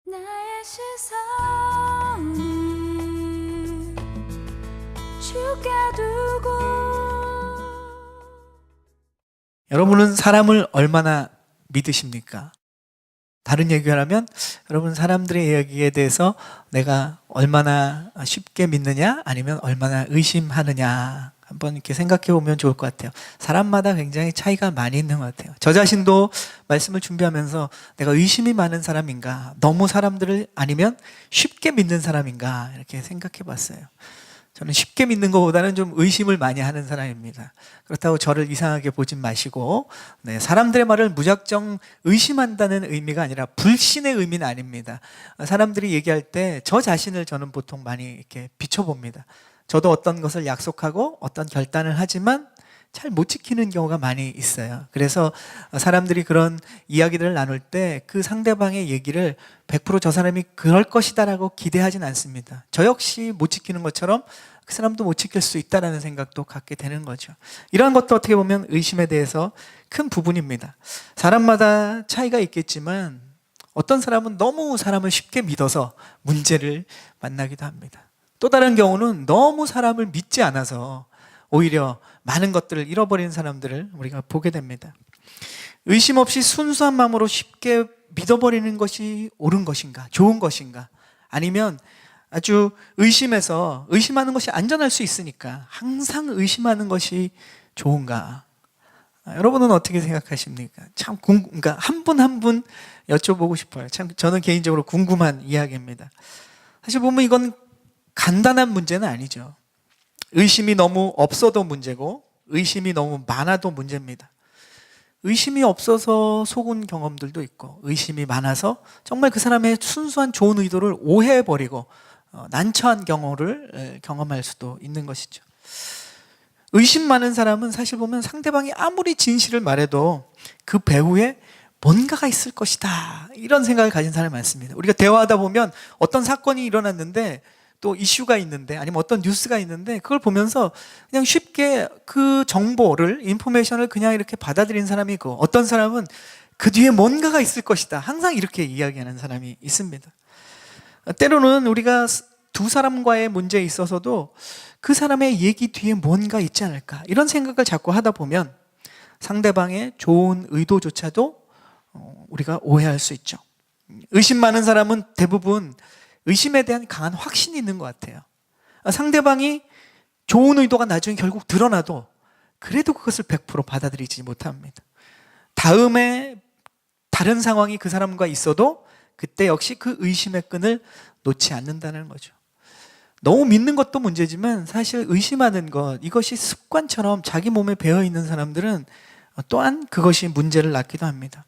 나의 시선을 주께 두고. 여러분은 사람을 얼마나 믿으십니까? 다른 얘기를 하면 여러분 사람들의 이야기에 대해서 내가 얼마나 쉽게 믿느냐 아니면 얼마나 의심하느냐 한번 이렇게 생각해 보면 좋을 것 같아요. 사람마다 굉장히 차이가 많이 있는 것 같아요. 저 자신도 말씀을 준비하면서 내가 의심이 많은 사람인가, 너무 사람들을 아니면 쉽게 믿는 사람인가 이렇게 생각해 봤어요. 저는 쉽게 믿는 것보다는 좀 의심을 많이 하는 사람입니다. 그렇다고 저를 이상하게 보진 마시고, 사람들의 말을 무작정 의심한다는 의미가 아니라 불신의 의미는 아닙니다. 사람들이 얘기할 때 저 자신을 저는 보통 많이 이렇게 비춰봅니다. 저도 어떤 것을 약속하고 어떤 결단을 하지만 잘 못 지키는 경우가 많이 있어요. 그래서 사람들이 그런 이야기들을 나눌 때 그 상대방의 얘기를 100% 저 사람이 그럴 것이다라고 기대하진 않습니다. 저 역시 못 지키는 것처럼 그 사람도 못 지킬 수 있다라는 생각도 갖게 되는 거죠. 이러한 것도 어떻게 보면 의심에 대해서 큰 부분입니다. 사람마다 차이가 있겠지만 어떤 사람은 너무 사람을 쉽게 믿어서 문제를 만나기도 합니다. 또 다른 경우는 너무 사람을 믿지 않아서 오히려 많은 것들을 잃어버리는 사람들을 우리가 보게 됩니다. 의심 없이 순수한 마음으로 쉽게 믿어버리는 것이 옳은 것인가, 좋은 것인가, 아니면 아주 의심하는 것이 안전할 수 있으니까 항상 의심하는 것이 좋은가? 여러분은 어떻게 생각하십니까? 참 그러니까 한 분 한 분 여쭤보고 싶어요. 참 저는 개인적으로 궁금한 이야기입니다. 사실 보면 이건 간단한 문제는 아니죠. 의심이 너무 없어도 문제고 의심이 너무 많아도 문제입니다. 의심이 없어서 속은 경험들도 있고 의심이 많아서 정말 그 사람의 순수한 좋은 의도를 오해해버리고 난처한 경우를 경험할 수도 있는 것이죠. 의심 많은 사람은 사실 보면 상대방이 아무리 진실을 말해도 그 배후에 뭔가가 있을 것이다 이런 생각을 가진 사람이 많습니다. 우리가 대화하다 보면 어떤 사건이 일어났는데 또 이슈가 있는데 아니면 어떤 뉴스가 있는데 그걸 보면서 그냥 쉽게 그 정보를 인포메이션을 그냥 이렇게 받아들이는 사람이 있고 어떤 사람은 그 뒤에 뭔가가 있을 것이다 항상 이렇게 이야기하는 사람이 있습니다. 때로는 우리가 두 사람과의 문제에 있어서도 그 사람의 얘기 뒤에 뭔가 있지 않을까 이런 생각을 자꾸 하다 보면 상대방의 좋은 의도조차도 우리가 오해할 수 있죠. 의심 많은 사람은 대부분 의심에 대한 강한 확신이 있는 것 같아요. 상대방이 좋은 의도가 나중에 결국 드러나도 그래도 그것을 100% 받아들이지 못합니다. 다음에 다른 상황이 그 사람과 있어도 그때 역시 그 의심의 끈을 놓지 않는다는 거죠. 너무 믿는 것도 문제지만 사실 의심하는 것 이것이 습관처럼 자기 몸에 배어 있는 사람들은 또한 그것이 문제를 낳기도 합니다.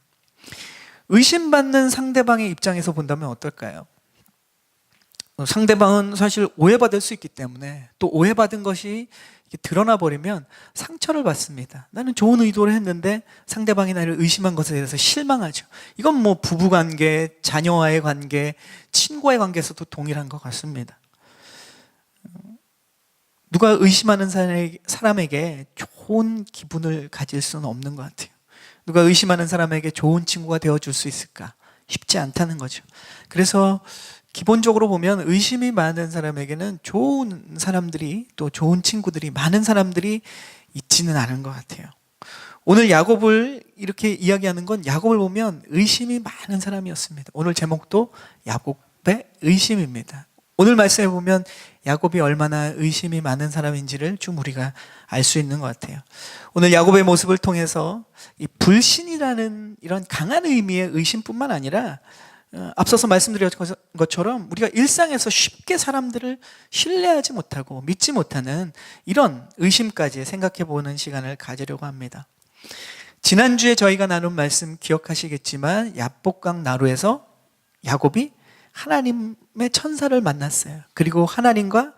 의심받는 상대방의 입장에서 본다면 어떨까요? 상대방은 사실 오해받을 수 있기 때문에 또 오해받은 것이 드러나 버리면 상처를 받습니다. 나는 좋은 의도를 했는데 상대방이 나를 의심한 것에 대해서 실망하죠. 이건 뭐 부부관계, 자녀와의 관계, 친구와의 관계에서도 동일한 것 같습니다. 누가 의심하는 사람에게 좋은 기분을 가질 수는 없는 것 같아요. 누가 의심하는 사람에게 좋은 친구가 되어줄 수 있을까? 쉽지 않다는 거죠. 그래서 기본적으로 보면 의심이 많은 사람에게는 좋은 사람들이 또 좋은 친구들이 많은 사람들이 있지는 않은 것 같아요. 오늘 야곱을 이렇게 이야기하는 건 야곱을 보면 의심이 많은 사람이었습니다. 오늘 제목도 야곱의 의심입니다. 오늘 말씀에 보면 야곱이 얼마나 의심이 많은 사람인지를 좀 우리가 알 수 있는 것 같아요. 오늘 야곱의 모습을 통해서 이 불신이라는 이런 강한 의미의 의심뿐만 아니라 앞서서 말씀드렸던 것처럼 우리가 일상에서 쉽게 사람들을 신뢰하지 못하고 믿지 못하는 이런 의심까지 생각해 보는 시간을 가지려고 합니다. 지난주에 저희가 나눈 말씀 기억하시겠지만 야복강 나루에서 야곱이 하나님의 천사를 만났어요. 그리고 하나님과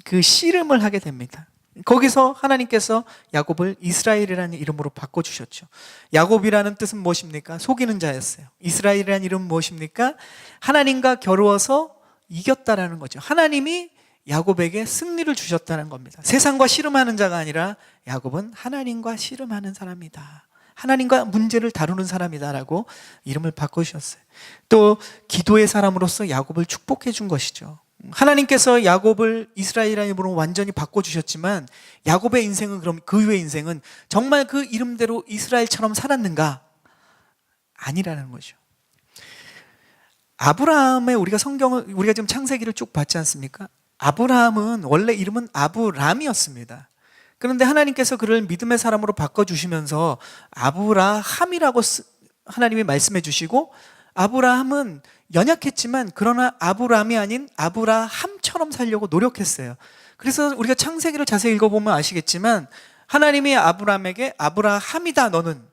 그 씨름을 하게 됩니다. 거기서 하나님께서 야곱을 이스라엘이라는 이름으로 바꿔주셨죠. 야곱이라는 뜻은 무엇입니까? 속이는 자였어요. 이스라엘이라는 이름은 무엇입니까? 하나님과 겨루어서 이겼다라는 거죠. 하나님이 야곱에게 승리를 주셨다는 겁니다. 세상과 씨름하는 자가 아니라 야곱은 하나님과 씨름하는 사람이다. 하나님과 문제를 다루는 사람이다라고 이름을 바꿔주셨어요. 또 기도의 사람으로서 야곱을 축복해 준 것이죠. 하나님께서 야곱을 이스라엘이라는 이름으로 완전히 바꿔주셨지만 야곱의 인생은, 그럼 그 후의 인생은 정말 그 이름대로 이스라엘처럼 살았는가? 아니라는 거죠. 아브라함의, 우리가 지금 창세기를 쭉 봤지 않습니까? 아브라함은 원래 이름은 아브람이었습니다. 그런데 하나님께서 그를 믿음의 사람으로 바꿔주시면서 아브라함이라고 하나님이 말씀해 주시고, 아브라함은 연약했지만 그러나 아브람이 아닌 아브라함처럼 살려고 노력했어요. 그래서 우리가 창세기를 자세히 읽어보면 아시겠지만 하나님이 아브람에게 아브라함이다 너는,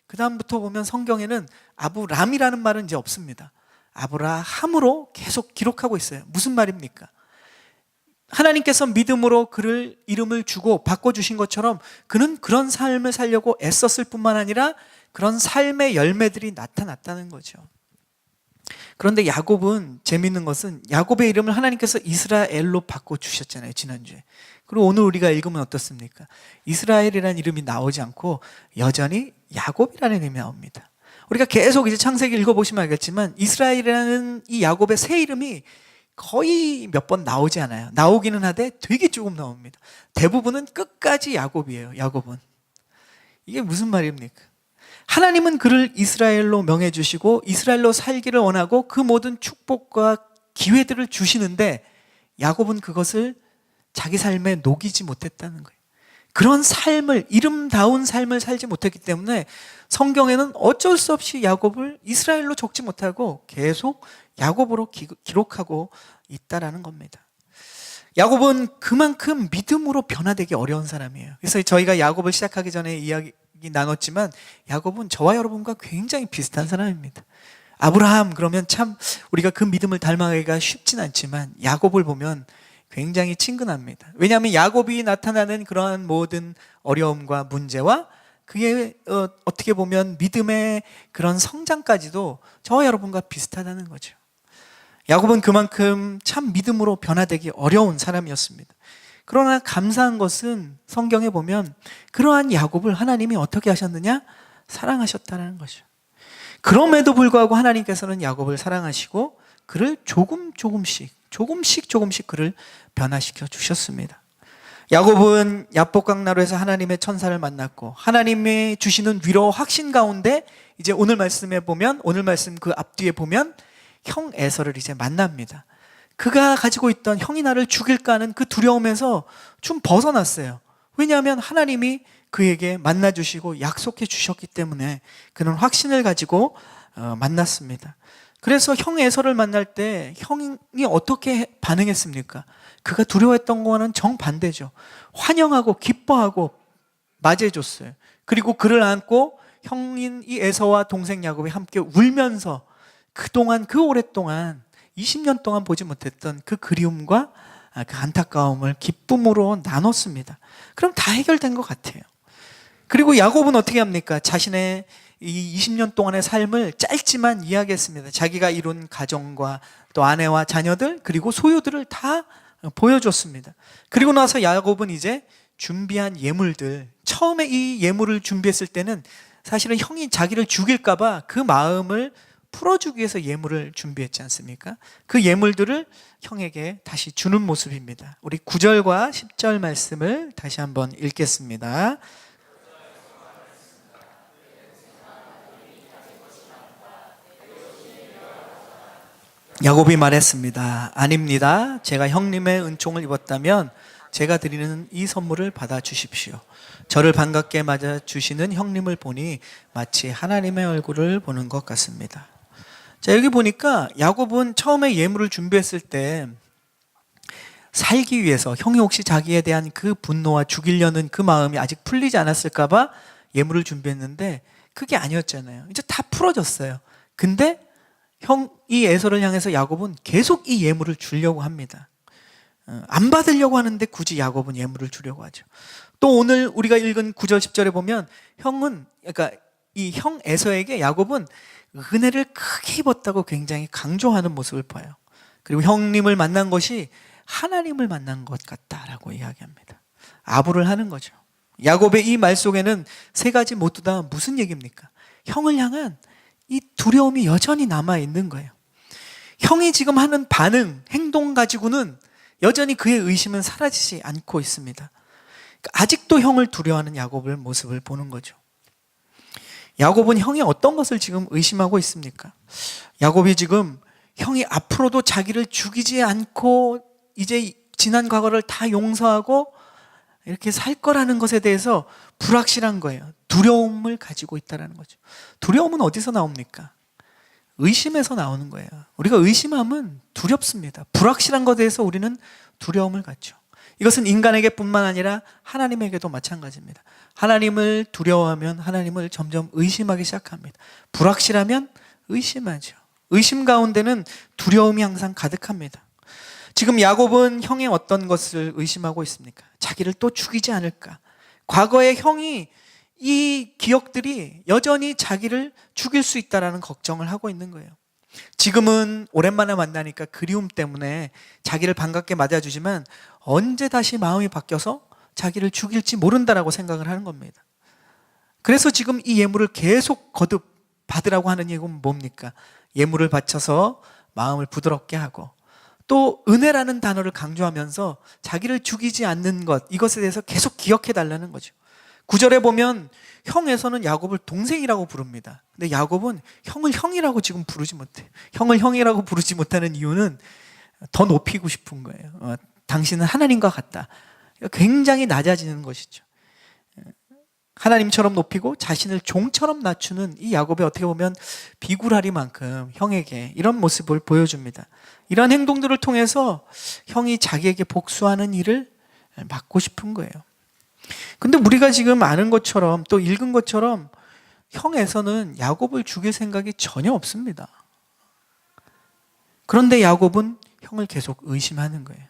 그 다음부터 보면 성경에는 아브람이라는 말은 이제 없습니다. 아브라함으로 계속 기록하고 있어요. 무슨 말입니까? 하나님께서 믿음으로 그를 이름을 주고 바꿔주신 것처럼 그는 그런 삶을 살려고 애썼을 뿐만 아니라 그런 삶의 열매들이 나타났다는 거죠. 그런데 야곱은, 재미있는 것은 야곱의 이름을 하나님께서 이스라엘로 바꿔주셨잖아요, 지난주에. 그리고 오늘 우리가 읽으면 어떻습니까? 이스라엘이라는 이름이 나오지 않고 여전히 야곱이라는 이름이 나옵니다. 우리가 계속 이제 창세기 읽어보시면 알겠지만 이스라엘이라는 이 야곱의 새 이름이 거의 몇 번 나오지 않아요. 나오기는 하되 되게 조금 나옵니다. 대부분은 끝까지 야곱이에요. 야곱은. 이게 무슨 말입니까? 하나님은 그를 이스라엘로 명해주시고 이스라엘로 살기를 원하고 그 모든 축복과 기회들을 주시는데 야곱은 그것을 자기 삶에 녹이지 못했다는 거예요. 그런 삶을, 이름다운 삶을 살지 못했기 때문에 성경에는 어쩔 수 없이 야곱을 이스라엘로 적지 못하고 계속 야곱으로 기록하고 있다라는 겁니다. 야곱은 그만큼 믿음으로 변화되기 어려운 사람이에요. 그래서 저희가 야곱을 시작하기 전에 이야기 나눴지만 야곱은 저와 여러분과 굉장히 비슷한 사람입니다. 아브라함 그러면 참 우리가 그 믿음을 닮아가기가 쉽진 않지만 야곱을 보면 굉장히 친근합니다. 왜냐하면 야곱이 나타나는 그러한 모든 어려움과 문제와 그의 어떻게 보면 믿음의 그런 성장까지도 저와 여러분과 비슷하다는 거죠. 야곱은 그만큼 참 믿음으로 변화되기 어려운 사람이었습니다. 그러나 감사한 것은 성경에 보면 그러한 야곱을 하나님이 어떻게 하셨느냐? 사랑하셨다는 것이죠. 그럼에도 불구하고 하나님께서는 야곱을 사랑하시고 그를 조금씩 그를 변화시켜 주셨습니다. 야곱은 야복강나루에서 하나님의 천사를 만났고 하나님이 주시는 위로 확신 가운데 이제 오늘 말씀에 보면, 오늘 말씀 그 앞뒤에 보면 형 에서를 이제 만납니다. 그가 가지고 있던 형이 나를 죽일까 하는 그 두려움에서 좀 벗어났어요. 왜냐하면 하나님이 그에게 만나주시고 약속해 주셨기 때문에 그는 확신을 가지고 만났습니다. 그래서 형 에서를 만날 때 형이 어떻게 반응했습니까? 그가 두려워했던 거와는 정반대죠. 환영하고 기뻐하고 맞이해줬어요. 그리고 그를 안고 형인 이 에서와 동생 야곱이 함께 울면서 그동안, 그 오랫동안 20년 동안 보지 못했던 그 그리움과 그 안타까움을 기쁨으로 나눴습니다. 그럼 다 해결된 것 같아요. 그리고 야곱은 어떻게 합니까? 자신의 이 20년 동안의 삶을 짧지만 이야기했습니다. 자기가 이룬 가정과 또 아내와 자녀들 그리고 소유들을 다 보여줬습니다. 그리고 나서 야곱은 이제 준비한 예물들, 처음에 이 예물을 준비했을 때는 사실은 형이 자기를 죽일까 봐 그 마음을 풀어주기 위해서 예물을 준비했지 않습니까? 그 예물들을 형에게 다시 주는 모습입니다. 우리 9절과 10절 말씀을 다시 한번 읽겠습니다. 야곱이 말했습니다. 아닙니다. 제가 형님의 은총을 입었다면 제가 드리는 이 선물을 받아 주십시오. 저를 반갑게 맞아 주시는 형님을 보니 마치 하나님의 얼굴을 보는 것 같습니다. 자, 여기 보니까 야곱은 처음에 예물을 준비했을 때 살기 위해서 형이 혹시 자기에 대한 그 분노와 죽이려는 그 마음이 아직 풀리지 않았을까 봐 예물을 준비했는데 그게 아니었잖아요. 이제 다 풀어졌어요. 근데 이 에서를 향해서 야곱은 계속 이 예물을 주려고 합니다. 안 받으려고 하는데 굳이 야곱은 예물을 주려고 하죠. 또 오늘 우리가 읽은 9절 10절에 보면 그러니까 이 형 에서에게 야곱은 은혜를 크게 입었다고 굉장히 강조하는 모습을 봐요. 그리고 형님을 만난 것이 하나님을 만난 것 같다라고 이야기합니다. 아부를 하는 거죠. 야곱의 이 말 속에는 세 가지 모두 다 무슨 얘기입니까? 형을 향한 이 두려움이 여전히 남아있는 거예요. 형이 지금 하는 반응, 행동 가지고는 여전히 그의 의심은 사라지지 않고 있습니다. 아직도 형을 두려워하는 야곱의 모습을 보는 거죠. 야곱은 형이 어떤 것을 지금 의심하고 있습니까? 야곱이 지금 형이 앞으로도 자기를 죽이지 않고 이제 지난 과거를 다 용서하고 이렇게 살 거라는 것에 대해서 불확실한 거예요. 두려움을 가지고 있다는 거죠. 두려움은 어디서 나옵니까? 의심에서 나오는 거예요. 우리가 의심하면 두렵습니다. 불확실한 것에 대해서 우리는 두려움을 갖죠. 이것은 인간에게 뿐만 아니라 하나님에게도 마찬가지입니다. 하나님을 두려워하면 하나님을 점점 의심하기 시작합니다. 불확실하면 의심하죠. 의심 가운데는 두려움이 항상 가득합니다. 지금 야곱은 형의 어떤 것을 의심하고 있습니까? 자기를 또 죽이지 않을까? 과거의 형이 이 기억들이 여전히 자기를 죽일 수 있다는 걱정을 하고 있는 거예요. 지금은 오랜만에 만나니까 그리움 때문에 자기를 반갑게 맞아주지만 언제 다시 마음이 바뀌어서 자기를 죽일지 모른다라고 생각을 하는 겁니다. 그래서 지금 이 예물을 계속 거듭 받으라고 하는 얘기는 뭡니까? 예물을 바쳐서 마음을 부드럽게 하고 또 은혜라는 단어를 강조하면서 자기를 죽이지 않는 것, 이것에 대해서 계속 기억해 달라는 거죠. 9절에 보면 형에서는 야곱을 동생이라고 부릅니다. 근데 야곱은 형을 형이라고 지금 부르지 못해요. 형을 형이라고 부르지 못하는 이유는 더 높이고 싶은 거예요. 당신은 하나님과 같다. 굉장히 낮아지는 것이죠. 하나님처럼 높이고 자신을 종처럼 낮추는 이 야곱의 어떻게 보면 비굴하리만큼 형에게 이런 모습을 보여줍니다. 이런 행동들을 통해서 형이 자기에게 복수하는 일을 막고 싶은 거예요. 근데 우리가 지금 아는 것처럼 또 읽은 것처럼 형에서는 야곱을 죽일 생각이 전혀 없습니다. 그런데 야곱은 형을 계속 의심하는 거예요.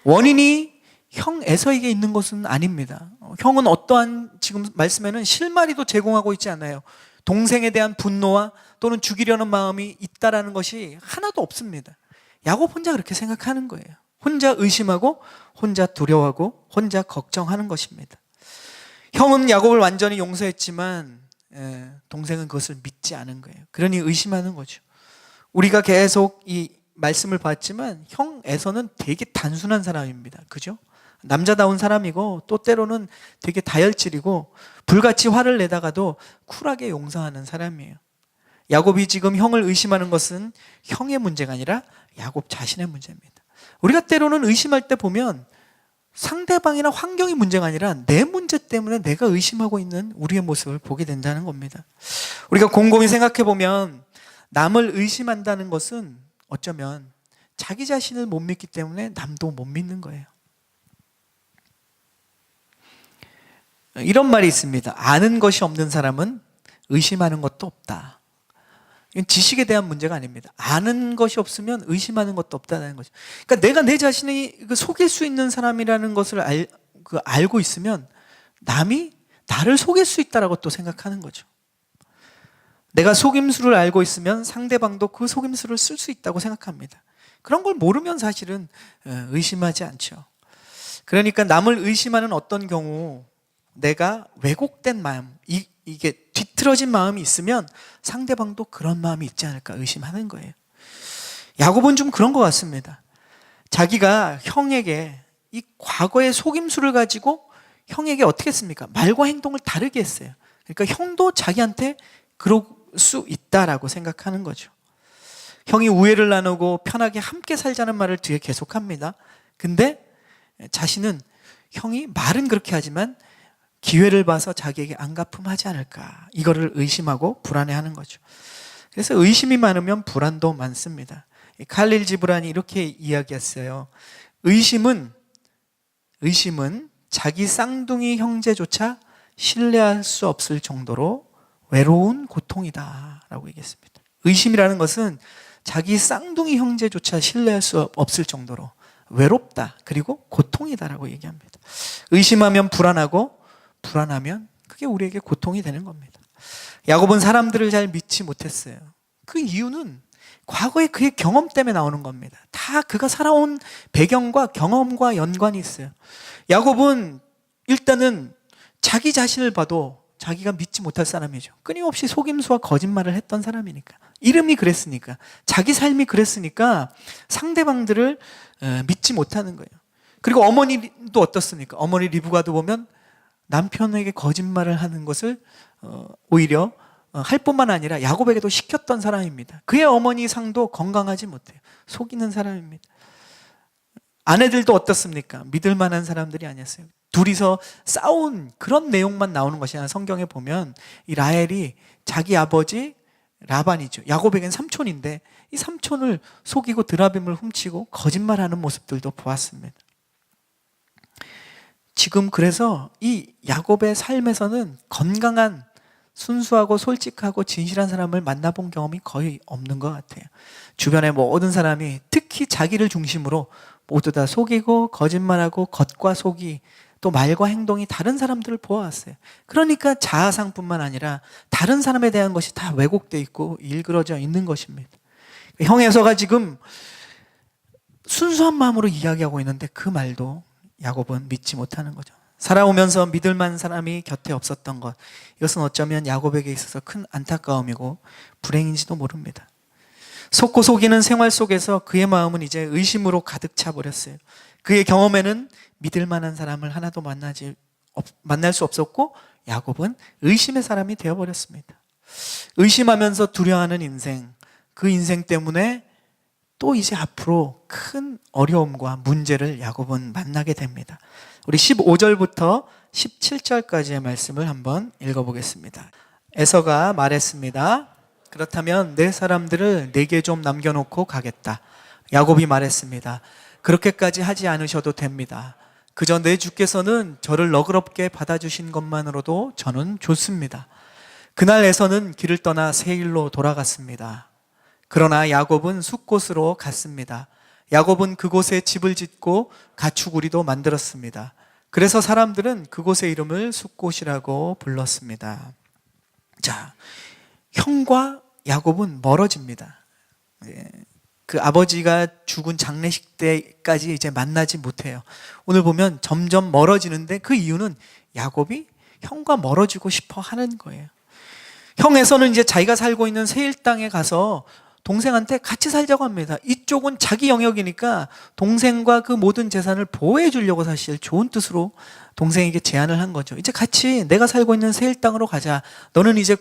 원인이 형 에서에게 있는 것은 아닙니다. 형은 어떠한 지금 말씀에는 실마리도 제공하고 있지 않아요. 동생에 대한 분노와 또는 죽이려는 마음이 있다라는 것이 하나도 없습니다. 야곱 혼자 그렇게 생각하는 거예요. 혼자 의심하고 혼자 두려워하고 혼자 걱정하는 것입니다. 형은 야곱을 완전히 용서했지만 동생은 그것을 믿지 않은 거예요. 그러니 의심하는 거죠. 우리가 계속 이 말씀을 봤지만 형에서는 되게 단순한 사람입니다. 그죠? 남자다운 사람이고 또 때로는 되게 다혈질이고 불같이 화를 내다가도 쿨하게 용서하는 사람이에요. 야곱이 지금 형을 의심하는 것은 형의 문제가 아니라 야곱 자신의 문제입니다. 우리가 때로는 의심할 때 보면 상대방이나 환경이 문제가 아니라 내 문제 때문에 내가 의심하고 있는 우리의 모습을 보게 된다는 겁니다. 우리가 곰곰이 생각해 보면 남을 의심한다는 것은 어쩌면 자기 자신을 못 믿기 때문에 남도 못 믿는 거예요. 이런 말이 있습니다. 아는 것이 없는 사람은 의심하는 것도 없다. 이건 지식에 대한 문제가 아닙니다. 아는 것이 없으면 의심하는 것도 없다는 거죠. 그러니까 내가 내 자신이 속일 수 있는 사람이라는 것을 알고 있으면 남이 나를 속일 수 있다라고 또 생각하는 거죠. 내가 속임수를 알고 있으면 상대방도 그 속임수를 쓸 수 있다고 생각합니다. 그런 걸 모르면 사실은 의심하지 않죠. 그러니까 남을 의심하는 어떤 경우 내가 왜곡된 마음, 이게 뒤틀어진 마음이 있으면 상대방도 그런 마음이 있지 않을까 의심하는 거예요. 야곱은 좀 그런 것 같습니다. 자기가 형에게 이 과거의 속임수를 가지고 형에게 어떻게 했습니까? 말과 행동을 다르게 했어요. 그러니까 형도 자기한테 그럴 수 있다라고 생각하는 거죠. 형이 우애를 나누고 편하게 함께 살자는 말을 뒤에 계속합니다. 근데 자신은 형이 말은 그렇게 하지만 기회를 봐서 자기에게 안갚음하지 않을까 이거를 의심하고 불안해하는 거죠. 그래서 의심이 많으면 불안도 많습니다. 칼릴 지브란이 이렇게 이야기했어요. 의심은 자기 쌍둥이 형제조차 신뢰할 수 없을 정도로 외로운 고통이다 라고 얘기했습니다. 의심이라는 것은 자기 쌍둥이 형제조차 신뢰할 수 없을 정도로 외롭다 그리고 고통이다 라고 얘기합니다. 의심하면 불안하고 불안하면 그게 우리에게 고통이 되는 겁니다. 야곱은 사람들을 잘 믿지 못했어요. 그 이유는 과거의 그의 경험 때문에 나오는 겁니다. 다 그가 살아온 배경과 경험과 연관이 있어요. 야곱은 일단은 자기 자신을 봐도 자기가 믿지 못할 사람이죠. 끊임없이 속임수와 거짓말을 했던 사람이니까. 이름이 그랬으니까. 자기 삶이 그랬으니까 상대방들을 믿지 못하는 거예요. 그리고 어머니도 어떻습니까? 어머니 리브가도 보면 남편에게 거짓말을 하는 것을 오히려 할 뿐만 아니라 야곱에게도 시켰던 사람입니다. 그의 어머니 상도 건강하지 못해요. 속이는 사람입니다. 아내들도 어떻습니까? 믿을 만한 사람들이 아니었어요. 둘이서 싸운 그런 내용만 나오는 것이 아니라 성경에 보면 이 라헬이 자기 아버지 라반이죠. 야곱에겐 삼촌인데 이 삼촌을 속이고 드라빔을 훔치고 거짓말하는 모습들도 보았습니다. 지금 그래서 이 야곱의 삶에서는 건강한 순수하고 솔직하고 진실한 사람을 만나본 경험이 거의 없는 것 같아요. 주변의 모든 사람이 특히 자기를 중심으로 모두 다 속이고 거짓말하고 겉과 속이 또 말과 행동이 다른 사람들을 보아왔어요. 그러니까 자아상뿐만 아니라 다른 사람에 대한 것이 다 왜곡되어 있고 일그러져 있는 것입니다. 형에서가 지금 순수한 마음으로 이야기하고 있는데 그 말도 야곱은 믿지 못하는 거죠. 살아오면서 믿을 만한 사람이 곁에 없었던 것, 이것은 어쩌면 야곱에게 있어서 큰 안타까움이고 불행인지도 모릅니다. 속고 속이는 생활 속에서 그의 마음은 이제 의심으로 가득 차버렸어요. 그의 경험에는 믿을 만한 사람을 하나도 만날 수 없었고 야곱은 의심의 사람이 되어버렸습니다. 의심하면서 두려워하는 인생, 그 인생 때문에 또 이제 앞으로 큰 어려움과 문제를 야곱은 만나게 됩니다. 우리 15절부터 17절까지의 말씀을 한번 읽어보겠습니다. 에서가 말했습니다. 그렇다면 내 사람들을 내게 좀 남겨놓고 가겠다. 야곱이 말했습니다. 그렇게까지 하지 않으셔도 됩니다. 그저 내 주께서는 저를 너그럽게 받아주신 것만으로도 저는 좋습니다. 그날 에서는 길을 떠나 세일로 돌아갔습니다. 그러나 야곱은 숫곳으로 갔습니다. 야곱은 그곳에 집을 짓고 가축우리도 만들었습니다. 그래서 사람들은 그곳의 이름을 숫곳이라고 불렀습니다. 자, 형과 야곱은 멀어집니다. 그 아버지가 죽은 장례식 때까지 이제 만나지 못해요. 오늘 보면 점점 멀어지는데 그 이유는 야곱이 형과 멀어지고 싶어 하는 거예요. 형에서는 이제 자기가 살고 있는 세일 땅에 가서 동생한테 같이 살자고 합니다. 이쪽은 자기 영역이니까 동생과 그 모든 재산을 보호해 주려고 사실 좋은 뜻으로 동생에게 제안을 한 거죠. 이제 같이 내가 살고 있는 세일 땅으로 가자. 너는 이제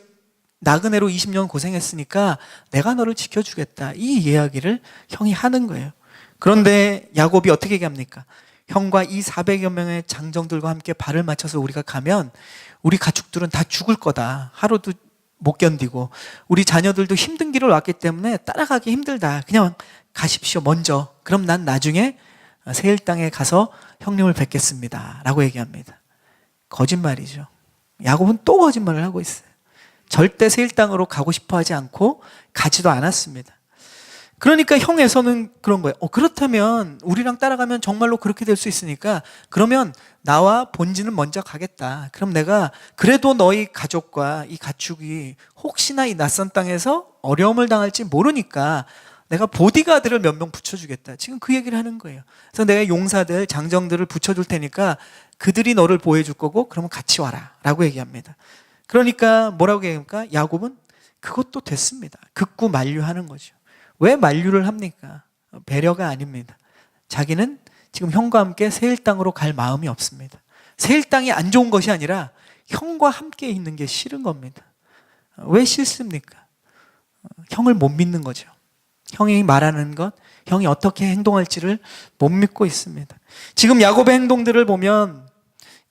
나그네로 20년 고생했으니까 내가 너를 지켜주겠다. 이 이야기를 형이 하는 거예요. 그런데 야곱이 어떻게 얘기합니까? 형과 이 400여 명의 장정들과 함께 발을 맞춰서 우리가 가면 우리 가축들은 다 죽을 거다. 하루도 못 견디고 우리 자녀들도 힘든 길을 왔기 때문에 따라가기 힘들다. 그냥 가십시오 먼저. 그럼 난 나중에 세일 땅에 가서 형님을 뵙겠습니다 라고 얘기합니다. 거짓말이죠. 야곱은 또 거짓말을 하고 있어요. 절대 세일 땅으로 가고 싶어 하지 않고 가지도 않았습니다. 그러니까 형에서는 그런 거예요. 그렇다면 우리랑 따라가면 정말로 그렇게 될 수 있으니까 그러면 나와 본지는 먼저 가겠다. 그럼 내가 그래도 너희 가족과 이 가축이 혹시나 이 낯선 땅에서 어려움을 당할지 모르니까 내가 보디가드를 몇 명 붙여주겠다. 지금 그 얘기를 하는 거예요. 그래서 내가 용사들, 장정들을 붙여줄 테니까 그들이 너를 보호해줄 거고 그러면 같이 와라 라고 얘기합니다. 그러니까 뭐라고 얘기합니까? 야곱은 그것도 됐습니다. 극구 만류하는 거죠. 왜 만류를 합니까? 배려가 아닙니다. 자기는 지금 형과 함께 세일 땅으로 갈 마음이 없습니다. 세일 땅이 안 좋은 것이 아니라 형과 함께 있는 게 싫은 겁니다. 왜 싫습니까? 형을 못 믿는 거죠. 형이 말하는 것, 형이 어떻게 행동할지를 못 믿고 있습니다. 지금 야곱의 행동들을 보면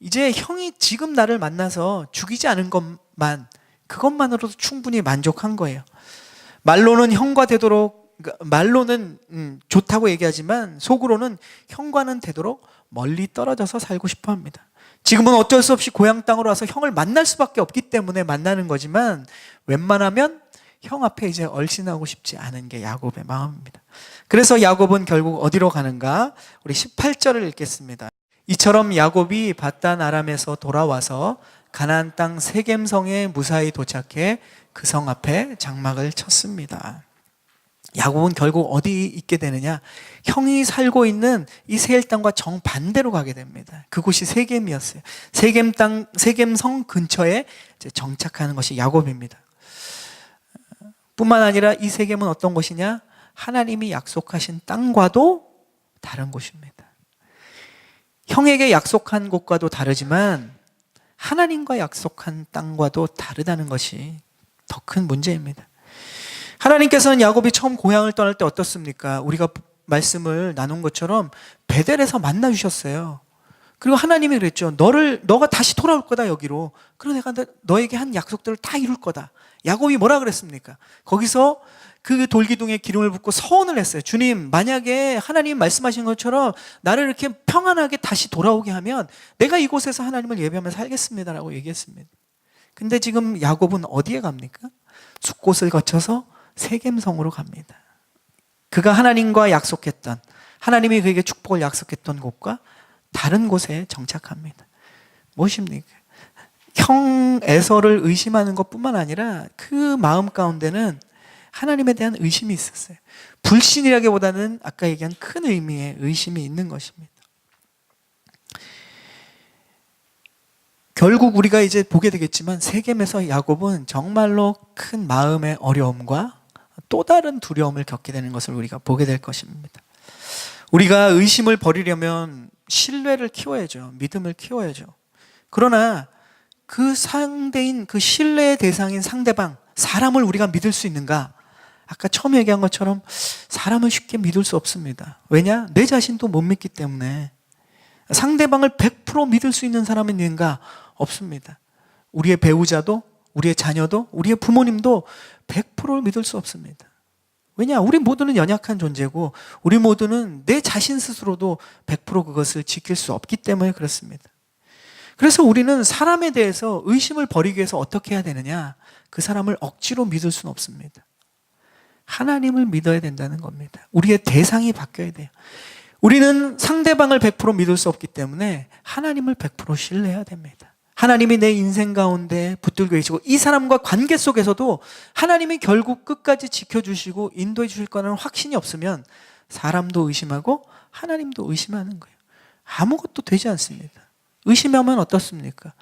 이제 형이 지금 나를 만나서 죽이지 않은 것만, 그것만으로도 충분히 만족한 거예요. 말로는 형과 되도록, 말로는 좋다고 얘기하지만 속으로는 형과는 되도록 멀리 떨어져서 살고 싶어 합니다. 지금은 어쩔 수 없이 고향 땅으로 와서 형을 만날 수밖에 없기 때문에 만나는 거지만 웬만하면 형 앞에 이제 얼씬하고 싶지 않은 게 야곱의 마음입니다. 그래서 야곱은 결국 어디로 가는가? 우리 18절을 읽겠습니다. 이처럼 야곱이 밧단 아람에서 돌아와서 가나안 땅 세겜성에 무사히 도착해 그 성 앞에 장막을 쳤습니다. 야곱은 결국 어디 있게 되느냐? 형이 살고 있는 이스라엘 땅과 정반대로 가게 됩니다. 그곳이 세겜이었어요. 세겜성 근처에 이제 정착하는 것이 야곱입니다. 뿐만 아니라 이 세겜은 어떤 곳이냐? 하나님이 약속하신 땅과도 다른 곳입니다. 형에게 약속한 곳과도 다르지만 하나님과 약속한 땅과도 다르다는 것이 더 큰 문제입니다. 하나님께서는 야곱이 처음 고향을 떠날 때 어떻습니까? 우리가 말씀을 나눈 것처럼 베델에서 만나 주셨어요. 그리고 하나님이 그랬죠. 너가 다시 돌아올 거다 여기로. 그리고 내가 너에게 한 약속들을 다 이룰 거다. 야곱이 뭐라 그랬습니까? 거기서 그 돌기둥에 기름을 붓고 서원을 했어요. 주님, 만약에 하나님 말씀하신 것처럼 나를 이렇게 평안하게 다시 돌아오게 하면 내가 이곳에서 하나님을 예배하며 살겠습니다라고 얘기했습니다. 근데 지금 야곱은 어디에 갑니까? 숫곳을 거쳐서 세겜성으로 갑니다. 그가 하나님과 약속했던, 하나님이 그에게 축복을 약속했던 곳과 다른 곳에 정착합니다. 무엇입니까? 형 에서를 의심하는 것뿐만 아니라 그 마음 가운데는 하나님에 대한 의심이 있었어요. 불신이라기보다는 아까 얘기한 큰 의미의 의심이 있는 것입니다. 결국 우리가 이제 보게 되겠지만 세겜에서 야곱은 정말로 큰 마음의 어려움과 또 다른 두려움을 겪게 되는 것을 우리가 보게 될 것입니다. 우리가 의심을 버리려면 신뢰를 키워야죠. 믿음을 키워야죠. 그러나 그 상대인, 그 신뢰의 대상인 상대방, 사람을 우리가 믿을 수 있는가? 아까 처음 얘기한 것처럼 사람을 쉽게 믿을 수 없습니다. 왜냐? 내 자신도 못 믿기 때문에. 상대방을 100% 믿을 수 있는 사람이 있는가? 없습니다. 우리의 배우자도, 우리의 자녀도, 우리의 부모님도 100%를 믿을 수 없습니다. 왜냐? 우리 모두는 연약한 존재고 우리 모두는 내 자신 스스로도 100% 그것을 지킬 수 없기 때문에 그렇습니다. 그래서 우리는 사람에 대해서 의심을 버리기 위해서 어떻게 해야 되느냐? 그 사람을 억지로 믿을 수는 없습니다. 하나님을 믿어야 된다는 겁니다. 우리의 대상이 바뀌어야 돼요. 우리는 상대방을 100% 믿을 수 없기 때문에 하나님을 100% 신뢰해야 됩니다. 하나님이 내 인생 가운데 붙들고 계시고 이 사람과 관계 속에서도 하나님이 결국 끝까지 지켜주시고 인도해 주실 거라는 확신이 없으면 사람도 의심하고 하나님도 의심하는 거예요. 아무것도 되지 않습니다. 의심하면 어떻습니까?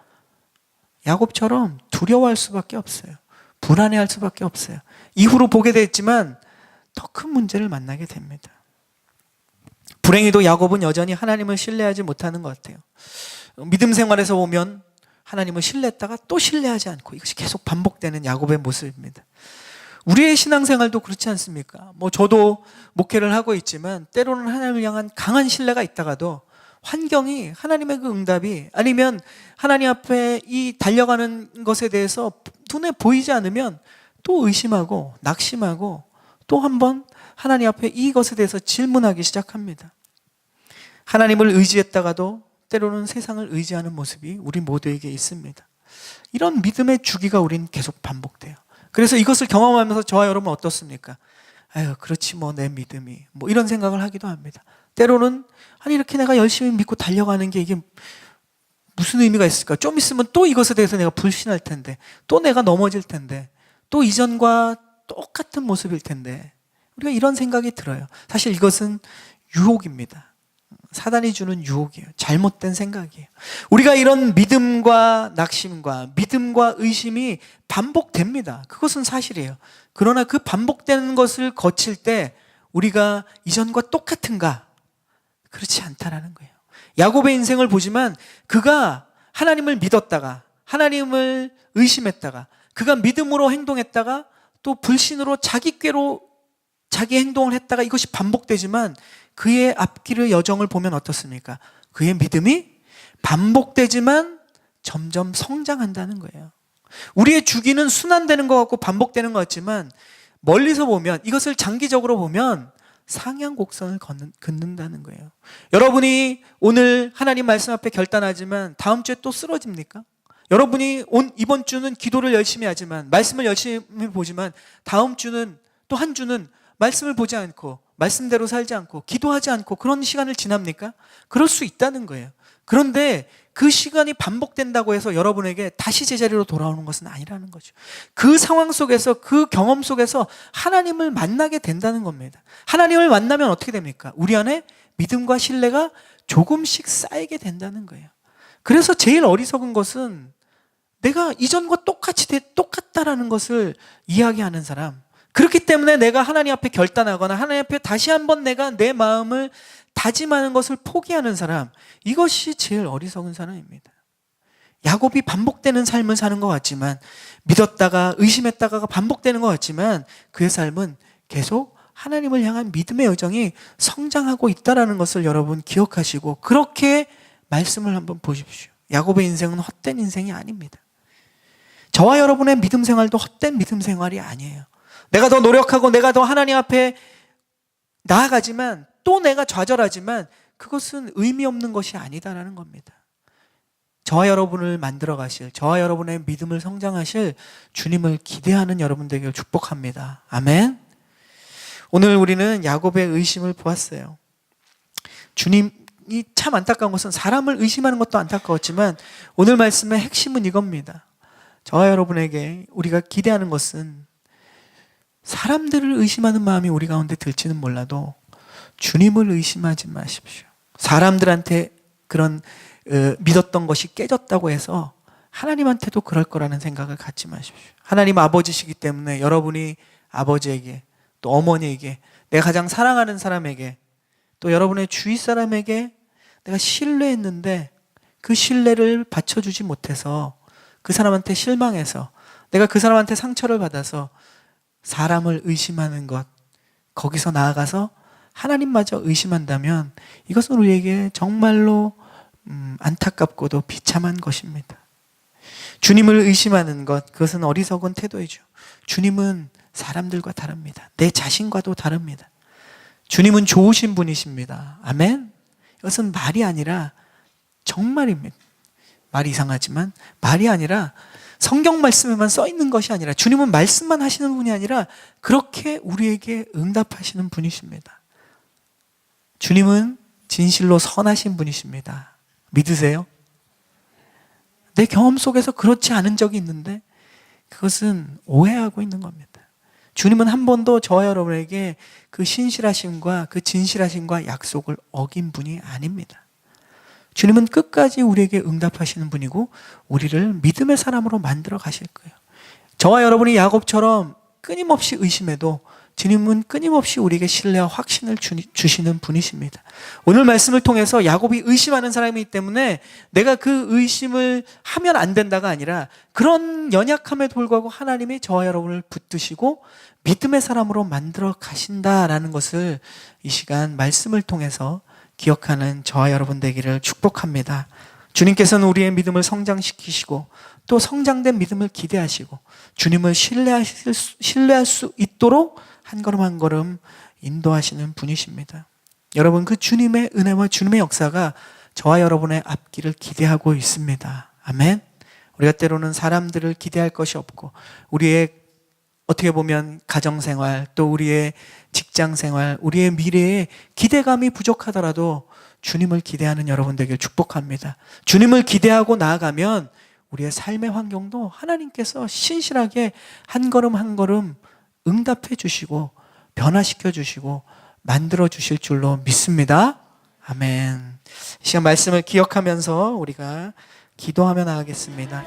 야곱처럼 두려워할 수밖에 없어요. 불안해할 수밖에 없어요. 이후로 보게 됐지만 더 큰 문제를 만나게 됩니다. 불행히도 야곱은 여전히 하나님을 신뢰하지 못하는 것 같아요. 믿음 생활에서 보면 하나님을 신뢰했다가 또 신뢰하지 않고 이것이 계속 반복되는 야곱의 모습입니다. 우리의 신앙생활도 그렇지 않습니까? 저도 목회를 하고 있지만 때로는 하나님을 향한 강한 신뢰가 있다가도 환경이 하나님의 그 응답이 아니면 하나님 앞에 이 달려가는 것에 대해서 눈에 보이지 않으면 또 의심하고 낙심하고 또 한번 하나님 앞에 이것에 대해서 질문하기 시작합니다. 하나님을 의지했다가도 때로는 세상을 의지하는 모습이 우리 모두에게 있습니다. 이런 믿음의 주기가 우린 계속 반복돼요. 그래서 이것을 경험하면서 저와 여러분 어떻습니까? 아유, 그렇지 내 믿음이 이런 생각을 하기도 합니다. 때로는 아니 이렇게 내가 열심히 믿고 달려가는 게 이게 무슨 의미가 있을까? 좀 있으면 또 이것에 대해서 내가 불신할 텐데 또 내가 넘어질 텐데 또 이전과 똑같은 모습일 텐데 우리가 이런 생각이 들어요. 사실 이것은 유혹입니다. 사단이 주는 유혹이에요. 잘못된 생각이에요. 우리가 이런 믿음과 낙심과 믿음과 의심이 반복됩니다. 그것은 사실이에요. 그러나 그 반복되는 것을 거칠 때 우리가 이전과 똑같은가? 그렇지 않다라는 거예요. 야곱의 인생을 보지만 그가 하나님을 믿었다가 하나님을 의심했다가 그가 믿음으로 행동했다가 또 불신으로 자기 꾀로 자기 행동을 했다가 이것이 반복되지만 그의 앞길의 여정을 보면 어떻습니까? 그의 믿음이 반복되지만 점점 성장한다는 거예요. 우리의 주기는 순환되는 것 같고 반복되는 것 같지만 멀리서 보면 이것을 장기적으로 보면 상향 곡선을 긋는다는 거예요. 여러분이 오늘 하나님 말씀 앞에 결단하지만 다음 주에 또 쓰러집니까? 여러분이 이번 주는 기도를 열심히 하지만 말씀을 열심히 보지만 다음 주는 또 한 주는 말씀을 보지 않고 말씀대로 살지 않고 기도하지 않고 그런 시간을 지납니까? 그럴 수 있다는 거예요. 그런데 그 시간이 반복된다고 해서 여러분에게 다시 제자리로 돌아오는 것은 아니라는 거죠. 그 상황 속에서, 그 경험 속에서 하나님을 만나게 된다는 겁니다. 하나님을 만나면 어떻게 됩니까? 우리 안에 믿음과 신뢰가 조금씩 쌓이게 된다는 거예요. 그래서 제일 어리석은 것은 내가 이전과 똑같다라는 것을 이야기하는 사람. 그렇기 때문에 내가 하나님 앞에 결단하거나 하나님 앞에 다시 한번 내가 내 마음을 다짐하는 것을 포기하는 사람. 이것이 제일 어리석은 사람입니다. 야곱이 반복되는 삶을 사는 것 같지만, 믿었다가 의심했다가 반복되는 것 같지만, 그의 삶은 계속 하나님을 향한 믿음의 여정이 성장하고 있다는 것을 여러분 기억하시고, 그렇게 말씀을 한번 보십시오. 야곱의 인생은 헛된 인생이 아닙니다. 저와 여러분의 믿음 생활도 헛된 믿음 생활이 아니에요. 내가 더 노력하고 내가 더 하나님 앞에 나아가지만, 또 내가 좌절하지만 그것은 의미 없는 것이 아니다라는 겁니다. 저와 여러분을 만들어 가실, 저와 여러분의 믿음을 성장하실 주님을 기대하는 여러분 되기를 축복합니다. 아멘. 오늘 우리는 야곱의 의심을 보았어요. 주님이 참 안타까운 것은 사람을 의심하는 것도 안타까웠지만, 오늘 말씀의 핵심은 이겁니다. 저와 여러분에게 우리가 기대하는 것은 사람들을 의심하는 마음이 우리 가운데 들지는 몰라도 주님을 의심하지 마십시오. 사람들한테 그런 믿었던 것이 깨졌다고 해서 하나님한테도 그럴 거라는 생각을 갖지 마십시오. 하나님 아버지시기 때문에 여러분이 아버지에게, 또 어머니에게, 내가 가장 사랑하는 사람에게, 또 여러분의 주위 사람에게 내가 신뢰했는데 그 신뢰를 받쳐주지 못해서, 그 사람한테 실망해서, 내가 그 사람한테 상처를 받아서 사람을 의심하는 것, 거기서 나아가서 하나님마저 의심한다면 이것은 우리에게 정말로 안타깝고도 비참한 것입니다. 주님을 의심하는 것, 그것은 어리석은 태도이죠. 주님은 사람들과 다릅니다. 내 자신과도 다릅니다. 주님은 좋으신 분이십니다. 아멘. 이것은 말이 아니라 정말입니다. 말이 이상하지만 말이 아니라, 성경 말씀에만 써 있는 것이 아니라, 주님은 말씀만 하시는 분이 아니라 그렇게 우리에게 응답하시는 분이십니다. 주님은 진실로 선하신 분이십니다. 믿으세요? 내 경험 속에서 그렇지 않은 적이 있는데 그것은 오해하고 있는 겁니다. 주님은 한 번도 저와 여러분에게 그 신실하심과 그 진실하심과 약속을 어긴 분이 아닙니다. 주님은 끝까지 우리에게 응답하시는 분이고 우리를 믿음의 사람으로 만들어 가실 거예요. 저와 여러분이 야곱처럼 끊임없이 의심해도 주님은 끊임없이 우리에게 신뢰와 확신을 주시는 분이십니다. 오늘 말씀을 통해서 야곱이 의심하는 사람이기 때문에 내가 그 의심을 하면 안 된다가 아니라, 그런 연약함에도 불구하고 하나님이 저와 여러분을 붙드시고 믿음의 사람으로 만들어 가신다라는 것을 이 시간 말씀을 통해서 기억하는 저와 여러분 되기를 축복합니다. 주님께서는 우리의 믿음을 성장시키시고 또 성장된 믿음을 기대하시고 주님을 신뢰할 수 있도록 한 걸음 한 걸음 인도하시는 분이십니다. 여러분, 그 주님의 은혜와 주님의 역사가 저와 여러분의 앞길을 기대하고 있습니다. 아멘. 우리가 때로는 사람들을 기대할 것이 없고, 우리의 어떻게 보면 가정생활, 또 우리의 직장생활, 우리의 미래에 기대감이 부족하더라도 주님을 기대하는 여러분 되길 축복합니다. 주님을 기대하고 나아가면 우리의 삶의 환경도 하나님께서 신실하게 한 걸음 한 걸음 응답해 주시고 변화시켜 주시고 만들어 주실 줄로 믿습니다. 아멘. 이 시간 말씀을 기억하면서 우리가 기도하며 나가겠습니다.